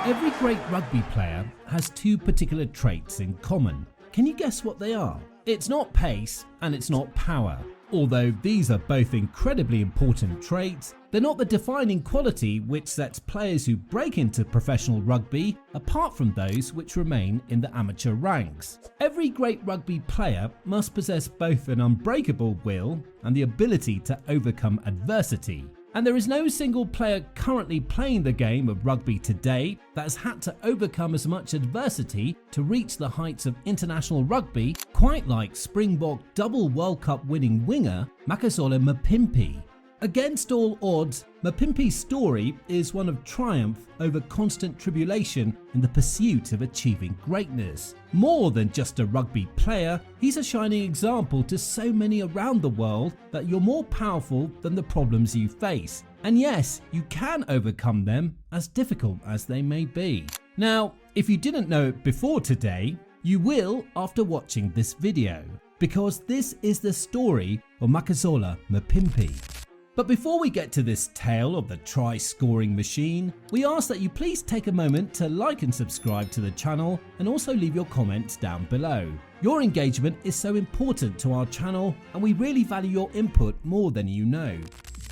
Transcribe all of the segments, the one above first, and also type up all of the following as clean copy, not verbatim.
Every great rugby player has two particular traits in common. Can you guess what they are? It's not pace and it's not power. Although these are both incredibly important traits, they're not the defining quality which sets players who break into professional rugby apart from those which remain in the amateur ranks. Every great rugby player must possess both an unbreakable will and the ability to overcome adversity. And there is no single player currently playing the game of rugby today that has had to overcome as much adversity to reach the heights of international rugby quite like Springbok double World Cup winning winger Makazolemapimpi. Against all odds, Mapimpi Story is one of triumph over constant tribulation in the pursuit of achieving greatness. More than just a rugby player, he's a shining example to so many around the world that you're more powerful than the problems you face. And yes, you can overcome them, as difficult as they may be. Now, if you didn't know it before today, you will after watching this video, because this is the story of Makazolemapimpi. But before we get to this tale of the try-scoring machine, we ask that you please take a moment to like and subscribe to the channel and also leave your comments down below. Your engagement is so important to our channel and we really value your input more than you know.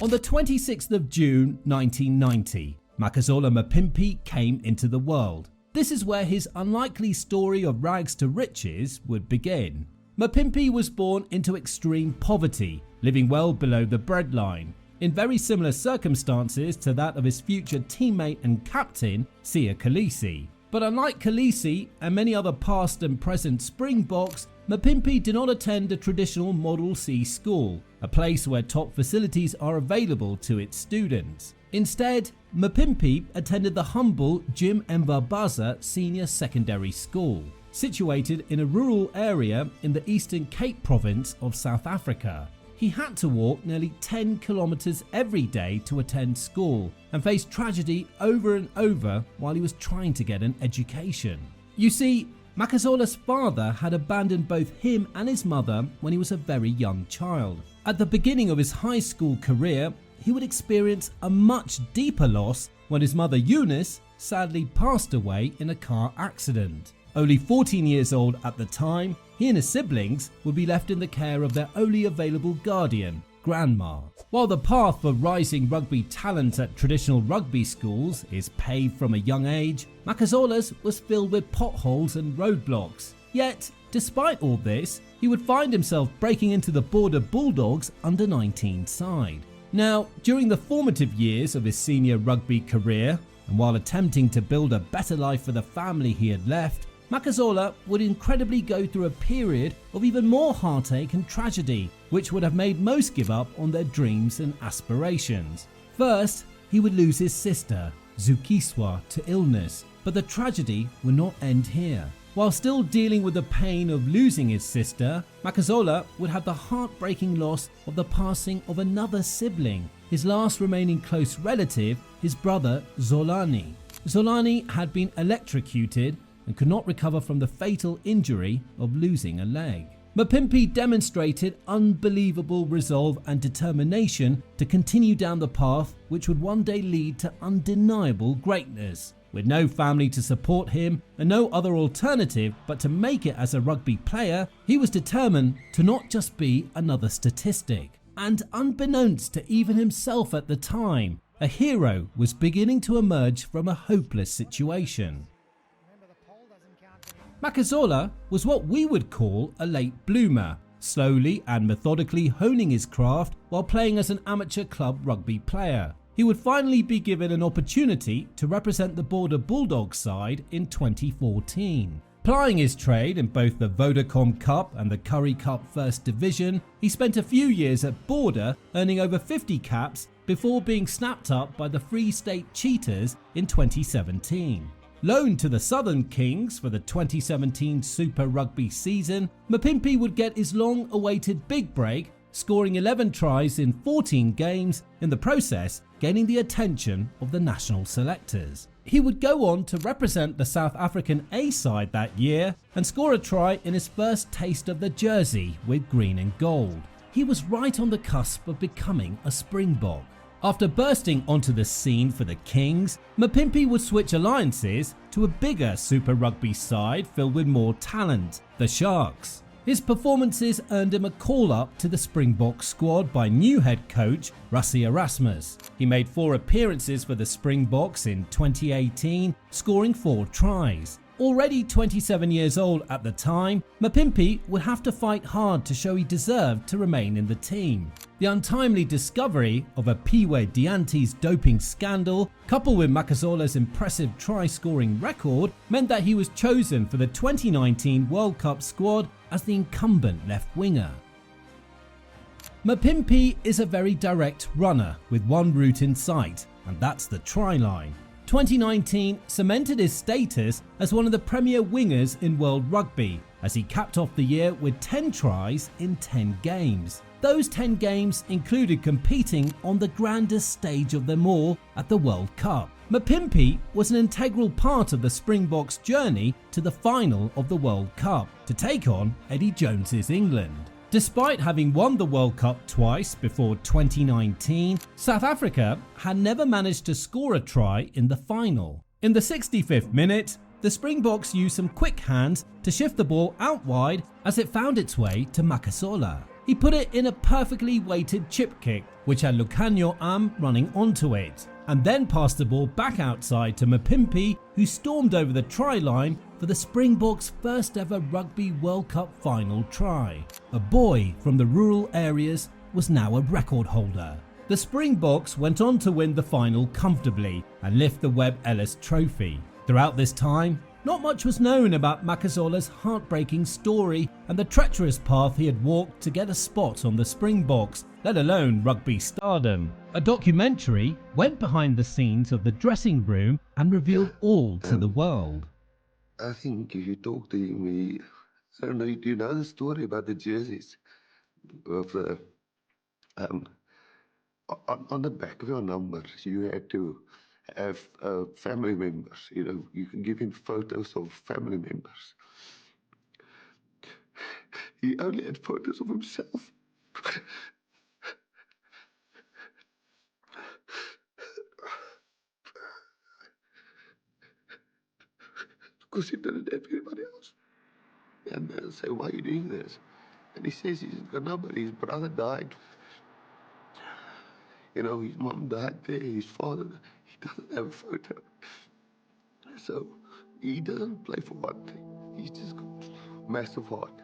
On the 26th of June 1990, Makazolemapimpi came into the world. This is where his unlikely story of rags to riches would begin. Mapimpi was born into extreme poverty, living well below the breadline, in very similar circumstances to that of his future teammate and captain, Siya Kolisi. But unlike Kolisi and many other past and present Springboks, Mapimpi did not attend a traditional Model C school, a place where top facilities are available to its students. Instead, Mapimpi attended the humble Jim Mvabaza Senior Secondary School, situated in a rural area in the Eastern Cape province of South Africa. He had to walk nearly 10 kilometers every day to attend school and faced tragedy over and over while he was trying to get an education. You see, Makazola's father had abandoned both him and his mother when he was a very young child. At the beginning of his high school career, he would experience a much deeper loss when his mother Eunice sadly passed away in a car accident. Only 14 years old at the time, he and his siblings would be left in the care of their only available guardian, Grandma. While the path for rising rugby talent at traditional rugby schools is paved from a young age, Makazola's was filled with potholes and roadblocks. Yet, despite all this, he would find himself breaking into the Border Bulldogs under-19 side. Now, during the formative years of his senior rugby career, and while attempting to build a better life for the family he had left, Makazola would incredibly go through a period of even more heartache and tragedy, which would have made most give up on their dreams and aspirations. First, he would lose his sister, Zukiswa, to illness, but the tragedy would not end here. While still dealing with the pain of losing his sister, Makazola would have the heartbreaking loss of the passing of another sibling, his last remaining close relative, his brother Zolani. Zolani had been electrocuted and could not recover from the fatal injury of losing a leg. Mapimpi demonstrated unbelievable resolve and determination to continue down the path which would one day lead to undeniable greatness. With no family to support him and no other alternative but to make it as a rugby player, he was determined to not just be another statistic. And unbeknownst to even himself at the time, a hero was beginning to emerge from a hopeless situation. Makazola was what we would call a late bloomer, slowly and methodically honing his craft while playing as an amateur club rugby player. He would finally be given an opportunity to represent the Border Bulldogs side in 2014. Plying his trade in both the Vodacom Cup and the Currie Cup First Division, he spent a few years at Border, earning over 50 caps before being snapped up by the Free State Cheetahs in 2017. Loaned to the Southern Kings for the 2017 Super Rugby season, Mapimpi would get his long-awaited big break, scoring 11 tries in 14 games, in the process gaining the attention of the national selectors. He would go on to represent the South African A side that year and score a try in his first taste of the jersey with green and gold. He was right on the cusp of becoming a Springbok. After bursting onto the scene for the Kings, Mapimpi would switch alliances to a bigger Super Rugby side filled with more talent, the Sharks. His performances earned him a call-up to the Springbok squad by new head coach Rassie Erasmus. He made 4 appearances for the Springboks in 2018, scoring 4 tries. Already 27 years old at the time, Mapimpi would have to fight hard to show he deserved to remain in the team. The untimely discovery of a Piwe Diante's doping scandal, coupled with Makazola's impressive try-scoring record, meant that he was chosen for the 2019 World Cup squad as the incumbent left winger. Mapimpi is a very direct runner with one route in sight, and that's the try line. 2019 cemented his status as one of the premier wingers in World Rugby, as he capped off the year with 10 tries in 10 games. Those 10 games included competing on the grandest stage of them all at the World Cup. Mapimpi was an integral part of the Springboks' journey to the final of the World Cup to take on Eddie Jones's England. Despite having won the World Cup twice before 2019, South Africa had never managed to score a try in the final. In the 65th minute, the Springboks used some quick hands to shift the ball out wide as it found its way to Makazola. He put it in a perfectly weighted chip kick, which had Lucanio Am running onto it, and then passed the ball back outside to Mapimpi, who stormed over the try line for the Springboks' first ever Rugby World Cup final try. A boy from the rural areas was now a record holder. The Springboks went on to win the final comfortably and lift the Webb Ellis Trophy. Throughout this time, not much was known about Makazola's heartbreaking story and the treacherous path he had walked to get a spot on the Springboks, let alone rugby stardom. A documentary went behind the scenes of the dressing room and revealed all to the world. I think if you talk to him, I don't know, do you know the story about the jerseys? Of the, on the back of your numbers, you had to have family members. You know, you can give him photos of family members. He only had photos of himself. Because he didn't have anybody else. And they'll say, why are you doing this? And he says he's got nobody. His brother died. You know, his mom died there, his father, he doesn't have a photo. So he doesn't play for one thing. He's just got massive heart.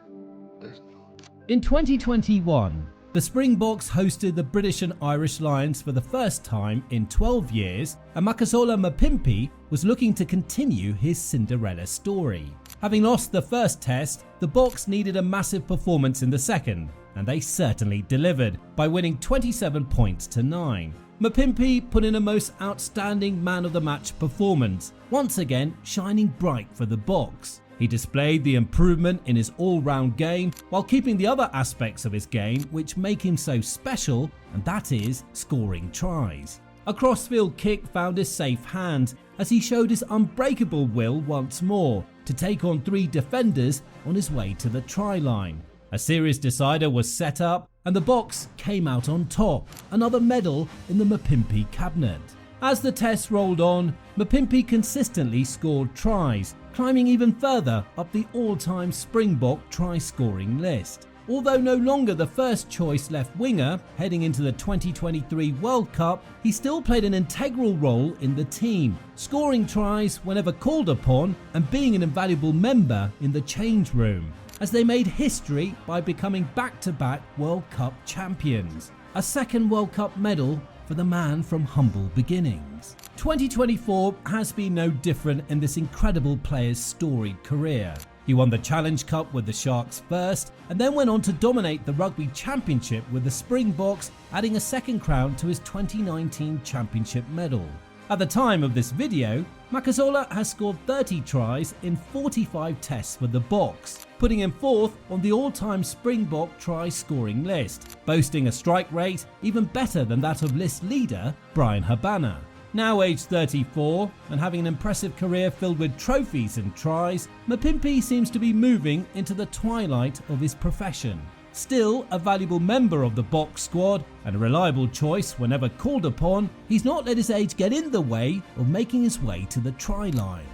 In 2021, the Springboks hosted the British and Irish Lions for the first time in 12 years, and makazolemapimpi was looking to continue his Cinderella story. Having lost the first test, the Boks needed a massive performance in the second, and they certainly delivered by winning 27 points to 9. Mapimpi put in a most outstanding man of the match performance, once again shining bright for the Boks. He displayed the improvement in his all-round game while keeping the other aspects of his game which make him so special, and that is scoring tries. A crossfield kick found his safe hands as he showed his unbreakable will once more to take on 3 defenders on his way to the try line. A series decider was set up and the Boks came out on top, another medal in the Mapimpi cabinet. As the tests rolled on, Mapimpi consistently scored tries, climbing even further up the all-time Springbok try-scoring list. Although no longer the first choice left winger heading into the 2023 World Cup, he still played an integral role in the team, scoring tries whenever called upon and being an invaluable member in the change room, as they made history by becoming back-to-back World Cup champions. A second World Cup medal for the man from humble beginnings. 2024 has been no different in this incredible player's storied career. He won the Challenge Cup with the Sharks first, and then went on to dominate the Rugby Championship with the Springboks, adding a second crown to his 2019 Championship medal. At the time of this video, Makazola has scored 30 tries in 45 tests for the Boks, putting him 4th on the all-time Springbok try-scoring list, boasting a strike rate even better than that of list leader Brian Habana. Now aged 34 and having an impressive career filled with trophies and tries, Mapimpi seems to be moving into the twilight of his profession. Still a valuable member of the Boks squad and a reliable choice whenever called upon, he's not let his age get in the way of making his way to the try line.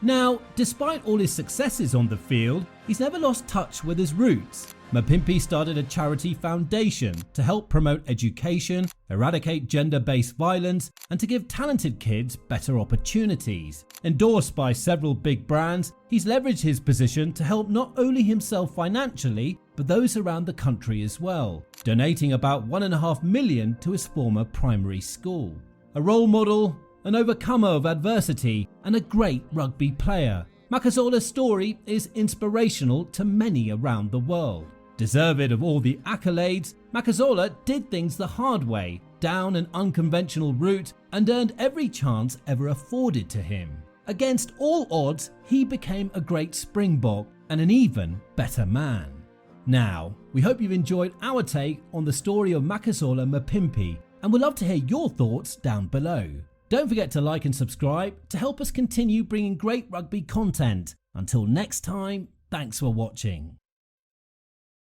Now, despite all his successes on the field, he's never lost touch with his roots. Mapimpi started a charity foundation to help promote education, eradicate gender-based violence, and to give talented kids better opportunities. Endorsed by several big brands, he's leveraged his position to help not only himself financially, but those around the country as well, donating about $1.5 million to his former primary school. A role model, an overcomer of adversity, and a great rugby player, Makazola's story is inspirational to many around the world. Deserved of all the accolades, Makazola did things the hard way, down an unconventional route, and earned every chance ever afforded to him. Against all odds, he became a great Springbok and an even better man. Now, we hope you've enjoyed our take on the story of Makazolemapimpi, and we'd love to hear your thoughts down below. Don't forget to like and subscribe to help us continue bringing great rugby content. Until next time, thanks for watching.